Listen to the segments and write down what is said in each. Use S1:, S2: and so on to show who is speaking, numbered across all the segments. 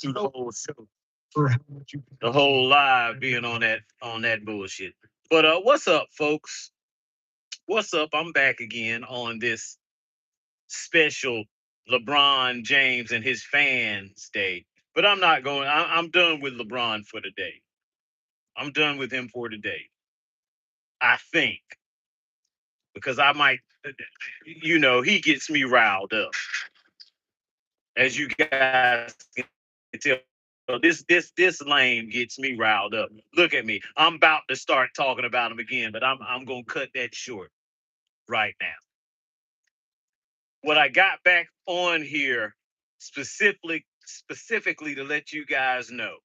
S1: to the whole show for how much you the whole live being on that bullshit. But what's up, folks? What's up? I'm back again on this special LeBron James and his fans day. But I'm not going. I'm done with LeBron for today. I'm done with him for today. I think because I might, he gets me riled up, as you guys can tell. This lame gets me riled up. Look at me. I'm about to start talking about him again, but I'm gonna cut that short right now. What I got back on here specifically to let you guys know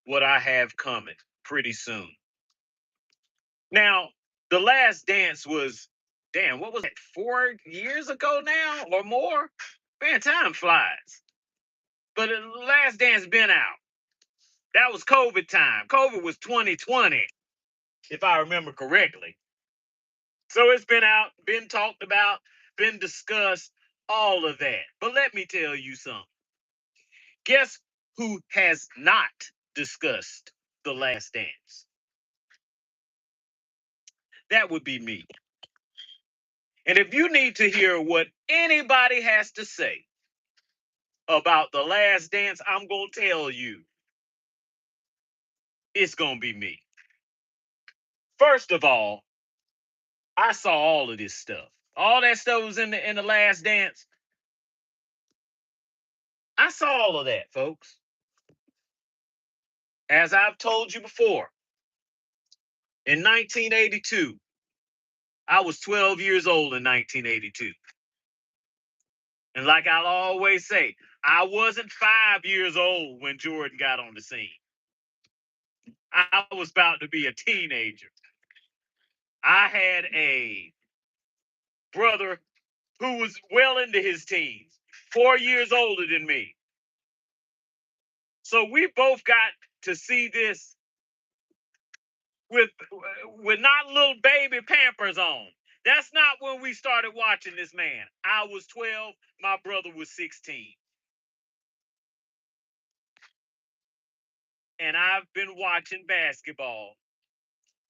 S1: what I have coming pretty soon. Now, the last dance was, damn, what was it, 4 years ago now or more? Man, time flies. But the last dance been out. That was COVID time. COVID was 2020, if I remember correctly. So it's been out, been talked about, been discussed, all of that. But let me tell you something. Guess who has not discussed The Last Dance? That would be me. And if you need to hear what anybody has to say about The Last Dance, I'm going to tell you it's going to be me. First of all, I saw all of this stuff. All that stuff was in the Last Dance. I saw all of that, folks. As I've told you before, in 1982, I was 12 years old in 1982. And like I'll always say, I wasn't 5 years old when Jordan got on the scene. I was about to be a teenager. I had a brother who was well into his teens, 4 years older than me. So we both got to see this with not little baby Pampers on. That's not when we started watching this man. I was 12, my brother was 16. And I've been watching basketball.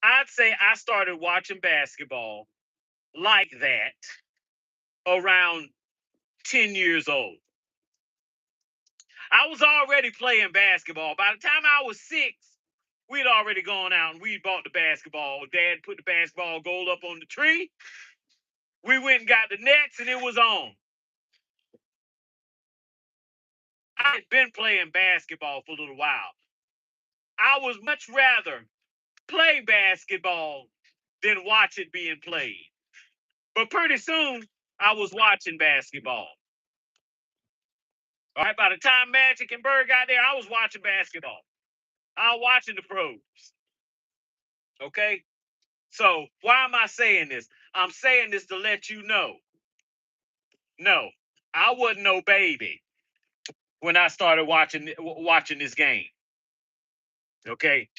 S1: I'd say I started watching basketball like that around 10 years old. I was already playing basketball. By the time I was 6, we'd already gone out and we bought the basketball. Dad put the basketball goal up on the tree. We went and got the nets and it was on. I had been playing basketball for a little while. I was much rather play basketball than watch it being played. But pretty soon, I was watching basketball. All right, by the time Magic and Bird got there, I was watching basketball. I was watching the pros. Okay? So why am I saying this? I'm saying this to let you know. No, I wasn't no baby when I started watching this game. Okay?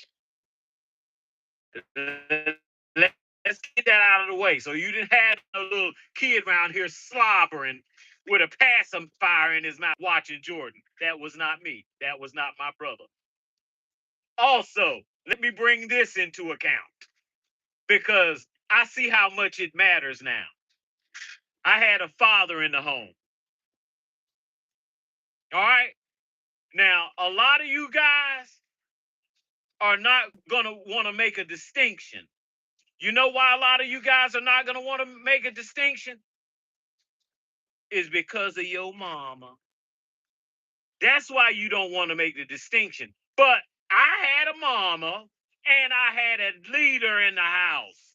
S1: Let's get that out of the way. So you didn't have a little kid around here slobbering with a pacifier in his mouth watching Jordan. That was not me. That was not my brother. Also, let me bring this into account because I see how much it matters now. I had a father in the home. All right. Now, a lot of you guys are not going to want to make a distinction. You know why a lot of you guys are not going to want to make a distinction? Is because of your mama. That's why you don't want to make the distinction. But I had a mama and I had a leader in the house.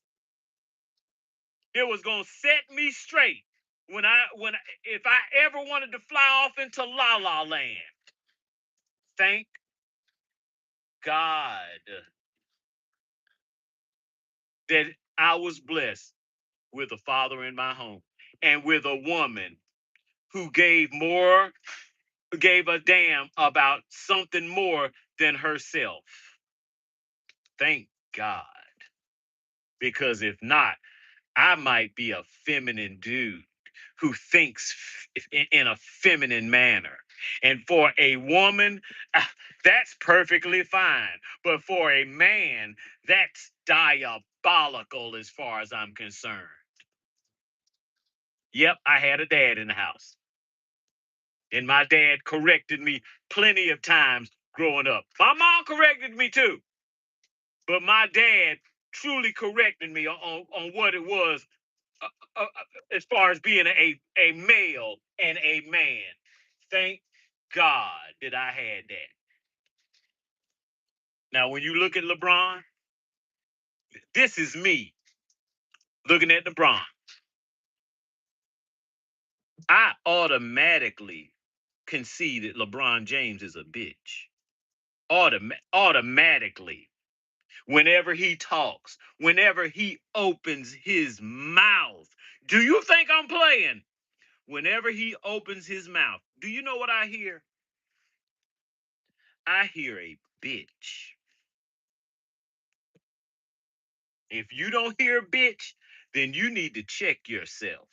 S1: It was going to set me straight if I ever wanted to fly off into La La Land. Thank God that I was blessed with a father in my home and with a woman who gave a damn about something more than herself. Thank God. Because if not, I might be a feminine dude who thinks in a feminine manner. And for a woman, that's perfectly fine. But for a man, that's diabolical as far as I'm concerned. Yep, I had a dad in the house. And my dad corrected me plenty of times growing up. My mom corrected me too. But my dad truly corrected me on what it was as far as being a male and a man. Thank God that I had that. Now, when you look at LeBron, this is me looking at LeBron. I automatically conceded LeBron James is a bitch. Automatically. Whenever he talks, whenever he opens his mouth. Do you think I'm playing? Whenever he opens his mouth, do you know what I hear? I hear a bitch. If you don't hear bitch, then you need to check yourself.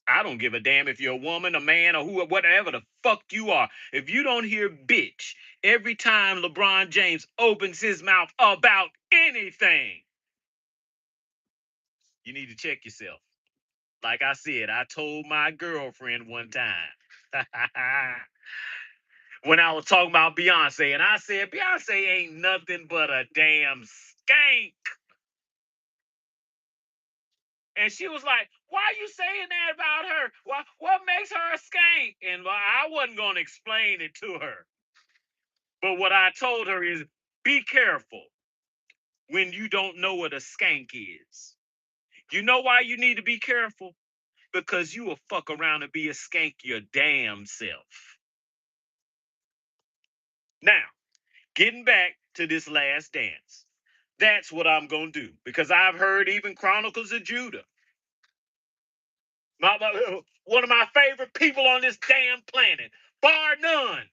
S1: I don't give a damn if you're a woman, a man, or who, whatever the fuck you are. If you don't hear bitch every time LeBron James opens his mouth about anything, you need to check yourself. Like I said, I told my girlfriend one time when I was talking about Beyonce, and I said, Beyonce ain't nothing but a damn skank. And she was like, why are you saying that about her? What makes her a skank? And I wasn't going to explain it to her. But what I told her is be careful when you don't know what a skank is. You know why you need to be careful? Because you will fuck around and be a skank your damn self. Now, getting back to this last dance. That's what I'm going to do. Because I've heard even Chronicles of Judah. One of my favorite people on this damn planet, bar none.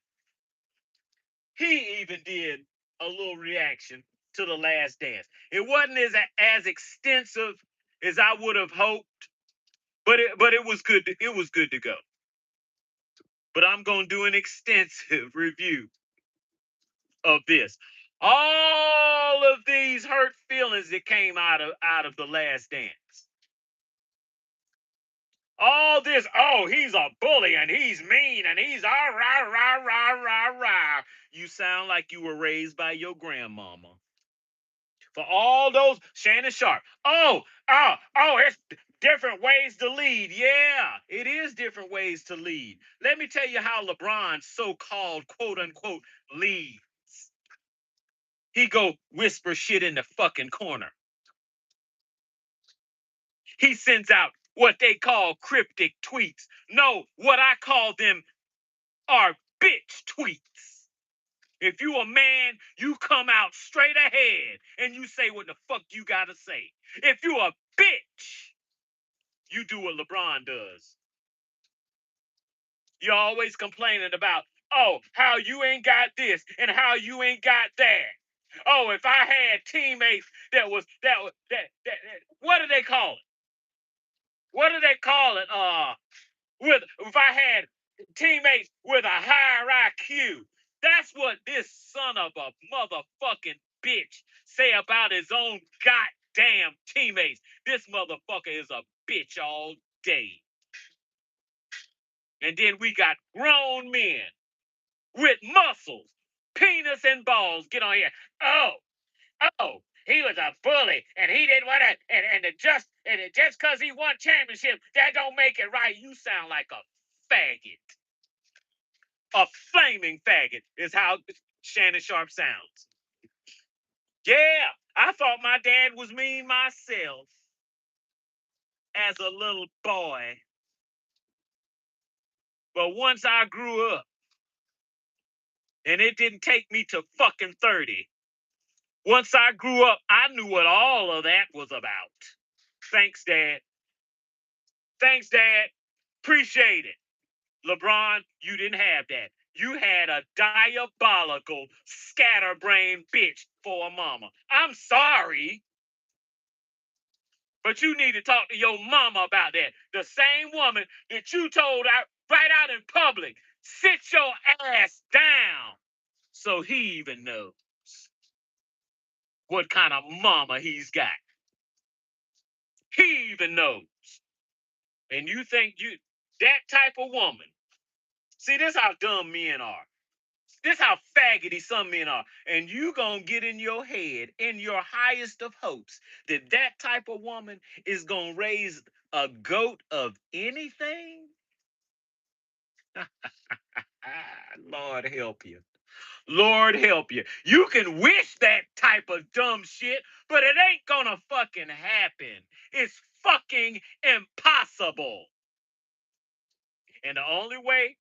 S1: He even did a little reaction to the last dance. It wasn't as extensive as I would have hoped, but it was good. It was good to go. But I'm going to do an extensive review of this. All of these hurt feelings that came out of the last dance. All this, oh, he's a bully and he's mean and he's rah, rah, rah, rah, rah. You sound like you were raised by your grandmama. For all those, Shannon Sharpe. It's different ways to lead. Yeah, it is different ways to lead. Let me tell you how LeBron so-called quote unquote leads. He go whisper shit in the fucking corner. He sends out what they call cryptic tweets. No, what I call them are bitch tweets. If you a man, you come out straight ahead and you say what the fuck you gotta say. If you a bitch, you do what LeBron does. You're always complaining about, oh, how you ain't got this and how you ain't got that. Oh, if I had teammates that what do they call it? What do they call it? If I had teammates with a higher IQ, that's what this son of a motherfucking bitch say about his own goddamn teammates. This motherfucker is a bitch all day. And then we got grown men with muscles, penis and balls get on here. Oh, he was a bully and he didn't want to, and just because he won championship, that don't make it right. You sound like a faggot. A flaming faggot is how Shannon Sharpe sounds. Yeah, I thought my dad was mean myself as a little boy. But once I grew up, and it didn't take me to fucking 30, once I grew up, I knew what all of that was about. Thanks, Dad. Thanks, Dad. Appreciate it. LeBron, you didn't have that. You had a diabolical, scatterbrained bitch for a mama. I'm sorry, but you need to talk to your mama about that. The same woman that you told out right out in public Sit your ass down so he even knows what kind of mama he's got. He even knows. And you think that type of woman. See, this how dumb men are. This how faggoty some men are. And you gonna get in your head, in your highest of hopes, that that type of woman is gonna raise a goat of anything? Lord help you. Lord help you. You can wish that type of dumb shit, but it ain't gonna fucking happen. It's fucking impossible. And the only way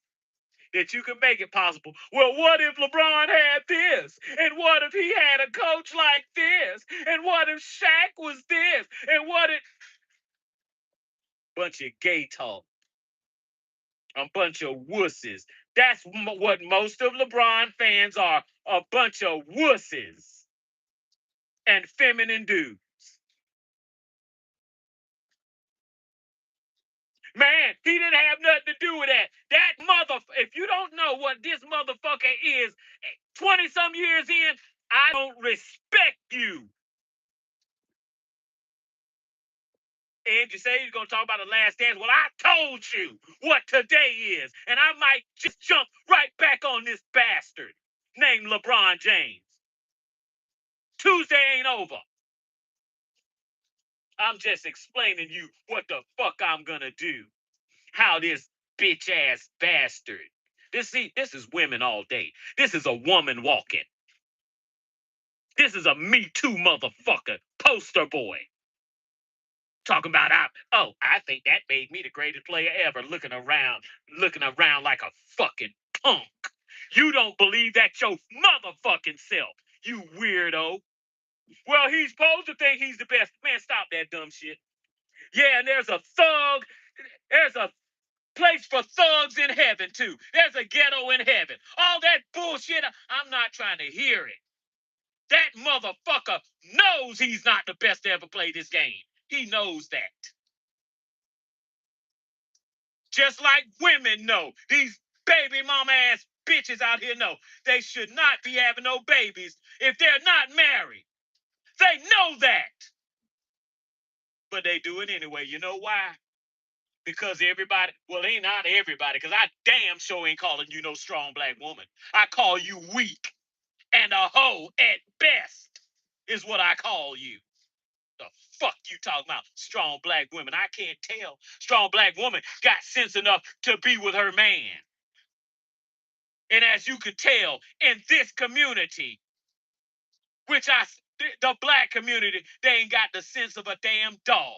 S1: that you can make it possible. Well, what if LeBron had this? And what if he had a coach like this? And what if Shaq was this? And what if... Bunch of gay talk. A bunch of wusses. That's what most of LeBron fans are. A bunch of wusses. And feminine dudes. Man, he didn't have nothing to do with that. If you don't know what this motherfucker is, 20 some years in, I don't respect you. And you say you're going to talk about the last dance. Well, I told you what today is. And I might just jump right back on this bastard named LeBron James. Tuesday ain't over. I'm just explaining you what the fuck I'm going to do. How this bitch ass bastard. This is women all day. This is a woman walking. This is a Me Too motherfucker poster boy. Talking about I think that made me the greatest player ever. Looking around like a fucking punk. You don't believe that your motherfucking self, you weirdo. Well, he's supposed to think he's the best. Man, stop that dumb shit. Yeah, and there's a place for thugs in heaven too. There's a ghetto in heaven. All that bullshit, I'm not trying to hear it. That motherfucker knows he's not the best to ever play this game. He knows that. Just like women know. These baby mama ass bitches out here know. They should not be having no babies if they're not married. They know that. But they do it anyway. You know why? Because everybody, well, ain't not everybody, because I damn sure ain't calling you no strong black woman. I call you weak and a hoe at best is what I call you. The fuck you talking about? Strong black women. I can't tell. Strong black woman got sense enough to be with her man. And as you could tell, in this community, the black community, they ain't got the sense of a damn dog.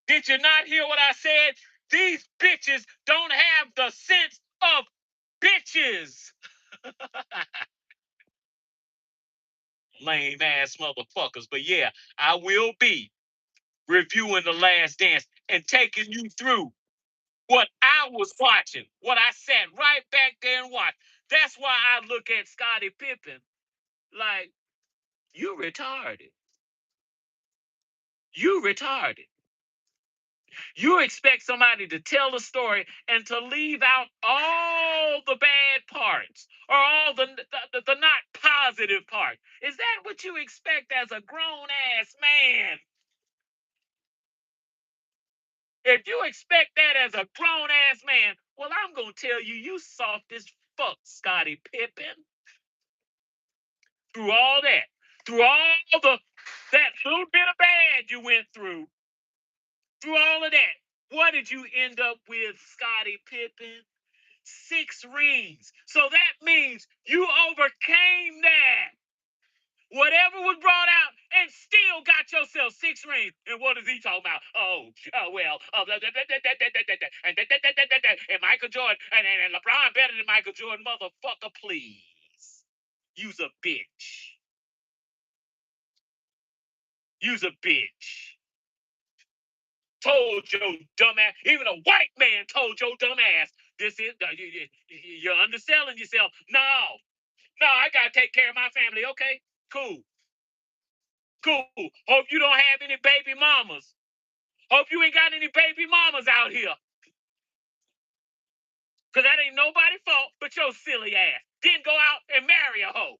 S1: Did you not hear what I said? These bitches don't have the sense of bitches. Lame ass motherfuckers. But yeah, I will be reviewing The Last Dance and taking you through what I was watching, what I sat right back there and watched. That's why I look at Scottie Pippen like, you retarded. You retarded. You expect somebody to tell a story and to leave out all the bad parts or all the not positive part. Is that what you expect as a grown-ass man? If you expect that as a grown-ass man, well, I'm going to tell you, you soft as fuck, Scottie Pippen. Through all that little bit of bad you went through all of that, what did you end up with, Scottie Pippen? 6 rings. So that means you overcame that. Whatever was brought out and still got yourself 6 rings. And what is he talking about? And Michael Jordan and LeBron better than Michael Jordan. Motherfucker, please. You's a bitch. You's a bitch. Told your dumbass, even a white man told your dumbass, you're underselling yourself. No, I gotta take care of my family. Okay, cool. Hope you don't have any baby mamas. Hope you ain't got any baby mamas out here. Because that ain't nobody's fault but your silly ass. Then go out and marry a hoe.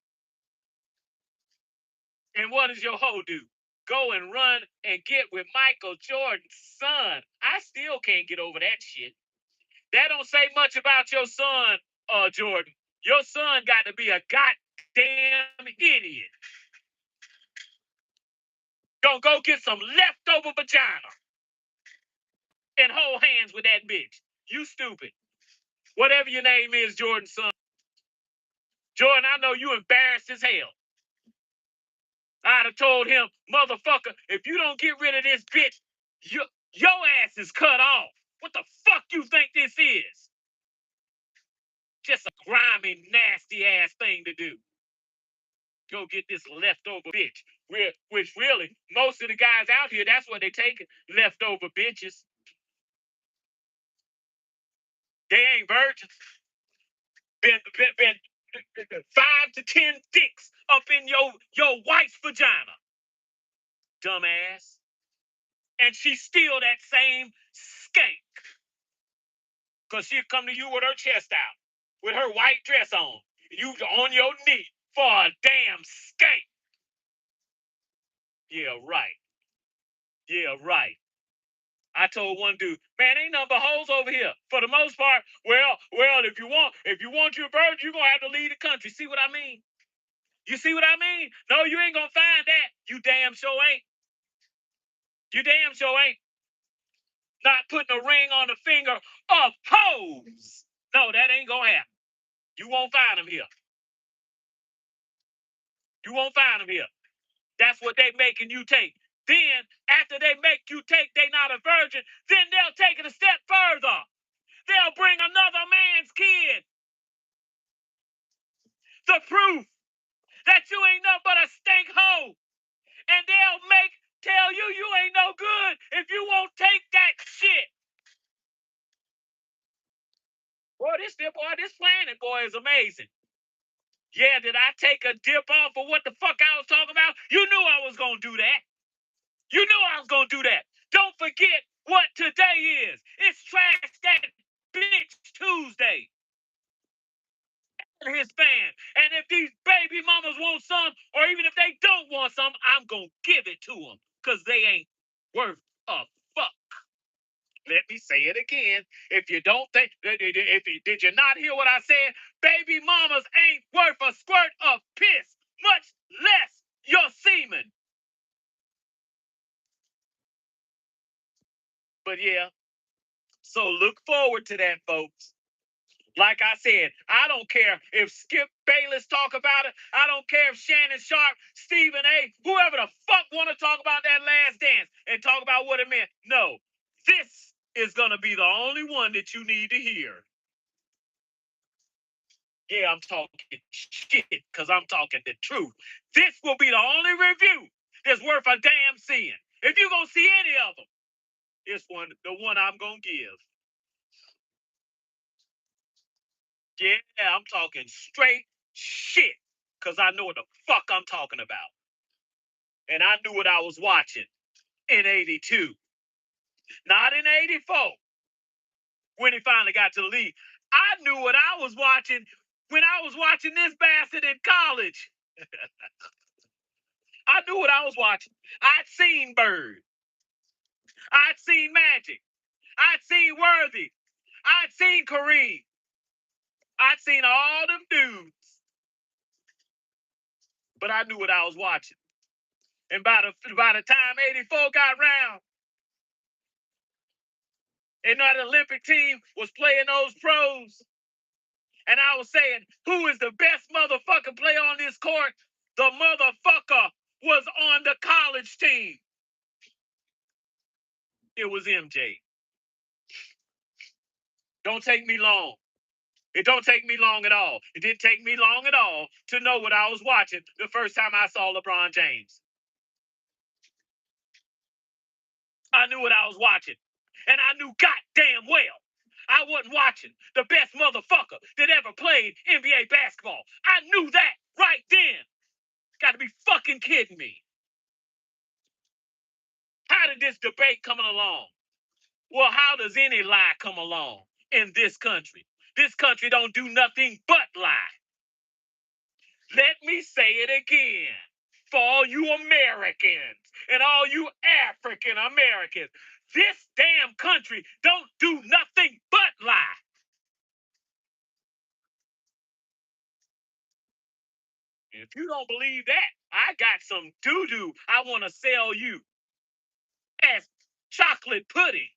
S1: And what does your hoe do? Go and run and get with Michael Jordan's son. I still can't get over that shit. That don't say much about your son, Jordan. Your son got to be a goddamn idiot. Gonna go get some leftover vagina and hold hands with that bitch. You stupid. Whatever your name is, Jordan's son. Jordan, I know you embarrassed as hell. I'd have told him, motherfucker, if you don't get rid of this bitch, your ass is cut off. What the fuck you think this is? Just a grimy, nasty ass thing to do. Go get this leftover bitch. Which really, most of the guys out here, that's what they take, leftover bitches. They ain't virgins. Been 5 to 10 dicks up in your wife's vagina. Dumbass. And she's still that same skank. Because she'll come to you with her chest out, with her white dress on. You on your knee for a damn skank. Yeah, right. Yeah, right. I told one dude, man, ain't nothing but hoes over here. For the most part, well, if you want your virgin, you're gonna have to leave the country. See what I mean? You see what I mean? No, you ain't gonna find that. You damn sure ain't. You damn sure ain't. Not putting a ring on the finger of hoes. No, that ain't gonna happen. You won't find them here. You won't find them here. That's what they making you take. Then, after they make you take they not a virgin, then they'll take it a step further. They'll bring another man's kid. The proof that you ain't nothing but a stink hoe. And they'll tell you ain't no good if you won't take that shit. Boy, this planet, boy, is amazing. Yeah, did I take a dip off of what the fuck I was talking about? You knew I was gonna do that. You knew I was gonna do that. Don't forget what today is. It's Trash That Bitch Tuesday. His fan. And if these baby mamas want some, or even if they don't want some, I'm gonna give it to them. Because they ain't worth a fuck. Let me say it again. If you don't think, did you not hear what I said? Baby mamas ain't worth a squirt of piss, much less your semen. But yeah, so look forward to that, folks. Like I said, I don't care if Skip Bayless talk about it. I don't care if Shannon Sharp, Stephen A., whoever the fuck want to talk about that Last Dance and talk about what it meant. No, this is going to be the only one that you need to hear. Yeah, I'm talking shit because I'm talking the truth. This will be the only review that's worth a damn seeing. If you're going to see any of them, this one, the one I'm going to give. Yeah, I'm talking straight shit because I know what the fuck I'm talking about. And I knew what I was watching in 82. Not in 84 when he finally got to the league. I knew what I was watching when I was watching this bastard in college. I knew what I was watching. I'd seen Bird. I'd seen Magic. I'd seen Worthy. I'd seen Kareem. I'd seen all them dudes. But I knew what I was watching. And by the time 84 got round, and that Olympic team was playing those pros, and I was saying, who is the best motherfucker player on this court? The motherfucker was on the college team. It was MJ. Don't take me long. It don't take me long at all. It didn't take me long at all to know what I was watching the first time I saw LeBron James. I knew what I was watching. And I knew goddamn well I wasn't watching the best motherfucker that ever played NBA basketball. I knew that right then. Got to be fucking kidding me. How did this debate come along? Well, how does any lie come along in this country? This country don't do nothing but lie. Let me say it again. For all you Americans and all you African Americans, this damn country don't do nothing but lie. If you don't believe that, I got some doo-doo I want to sell you as chocolate pudding.